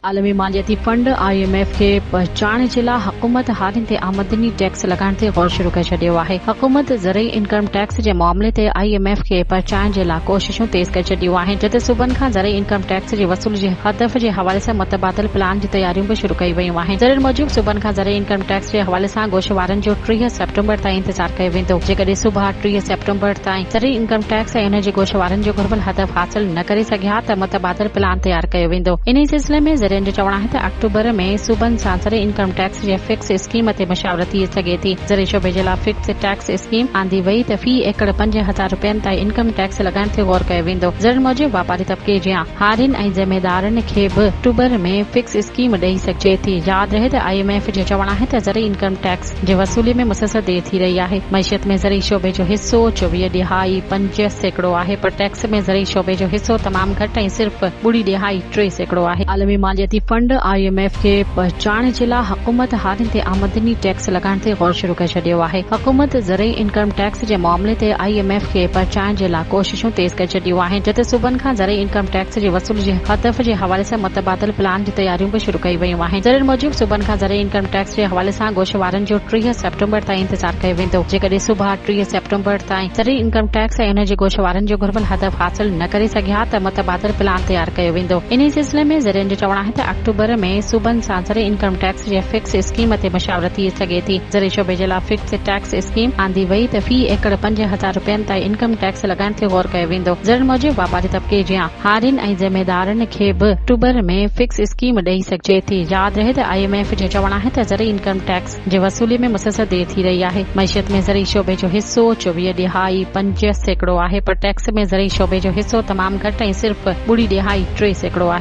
आलमी मालियाती fund IMF खे पहुचाइण जे लाइ हुकूमत हारिन ते आमदनी टैक्स लॻाइण ते गौर शुरू करे छॾियो आहे। हुकूमत ज़रई इनकम टैक्स जे मामले ते IMF खे पहुचाइण जे लाइ कोशिशूं तेज़ करे छॾियूं आहिनि, जिते सूबनि खां ज़रई इनकम टैक्स जे वसूल जे हदफ़ जे हवाले सां मुतबादिल प्लान जी तयारियूं बि शुरू कई वयूं आहिनि। ज़रिए मूजिब सूबनि खां ज़रई इनकम टैक्स जे हवाले सां गोशवारनि जो 30 सेप्टेम्बर ताईं इंतजार कयो वेंदो। जेकॾहिं सूबा 30 सेप्टेम्बर ताईं ज़रई इनकम टैक्स ऐं उन जे गोशवारनि जो घुर्बल हदफ़ हासिल न करे सघिया त मुतबादिल प्लान तयार कयो वेंदो। इन सिलसिले में ज़रियनि जो चवणु आहे त अक्टूबर में सूबनि सां ज़रई इनकम टैक्स जे फिक्स स्कीम ते मशावरत थी सघे थी। ज़रिए शोबे जे लाइ फिक्स टैक्स स्कीम आंदी वई त फी एकड़ 5,000 रुपयनि ताईं इनकम टैक्स लॻाइण ते गौर कयो वेंदो। ज़रिए मूजिब वापारी तबिके जा हारिन ऐं ज़िमेदारनि खे बि अक्टूबर में फिक्स स्कीम ॾेई सघिजे थी। यादि रहे त IMF जो चवणु आहे त ज़रई इनकम टैक्स जे वसूली में मुसलसल देर थी रही आहे। मईशत में ज़रई शोबे जो हिस्सो 24.5% आहे, पर टैक्स में ज़रई शोबे जो हिस्सो तमामु घटि ऐं सिर्फ़ 0.3% आहे। आलमी मालियाती फंड IMF खे पहुचाइण जे लाइ हुकूमत हारिन ते आमदनी टैक्स लॻाइण ते गौर शुरू करे छॾियो आहे। हुकूमत ज़रई इनकम टैक्स जे मामले ते IMF खे पहुचाइण जे लाइ कोशिशूं तेज़ करे छॾियूं आहिनि, जिते सूबनि खां ज़रई इनकम टैक्स जे वसूल जे हदफ़ जे हवाले सां मुतबादिल प्लान जी तयारियूं बि शुरू कई वयूं आहिनि। ज़रिए मूजिब सूबनि खां ज़रई इनकम टैक्स जे हवाले सां गोशवारनि जो 30 सेप्टेम्बर ताईं इंतजार कयो वेंदो। जेकॾहिं सूबा 30 सेप्टेम्बर ताईं ज़रई इनकम टैक्स ऐं उन जे गोशवारनि जो घुर्बल हदफ़ हासिल न करे सघिया त मुतबादिल प्लान तयार कयो वेंदो। इन सिलसिले में ज़रियनि जो चवणु आहे त अक्टूबर में सूबनि सां ज़रई इनकम टैक्स जे फिक्स स्कीम ते मशावरत थी सघे थी। ज़रिए शोबे जे लाइ फिक्स टैक्स स्कीम आंदी वई त फी एकड़ 5,000 रुपयनि ताईं इनकम टैक्स लॻाइण ते गौर कयो वेंदो। ज़रिए मूजिब वापारी तबिके जा हारिन ऐं ज़िमेदारनि खे बि अक्टूबर में फिक्स स्कीम ॾेई सघिजे थी। यादि रहे त IMF जो चवणु आहे त ज़रई इनकम टैक्स जे वसूली में मुसलसल देर थी रही आहे। मईशत में ज़रई शोबे जो हिस्सो 24.5% आहे, पर टैक्स में ज़रई शोबे जो हिस्सो तमामु घटि ऐं सिर्फ़ 0.3% आहे।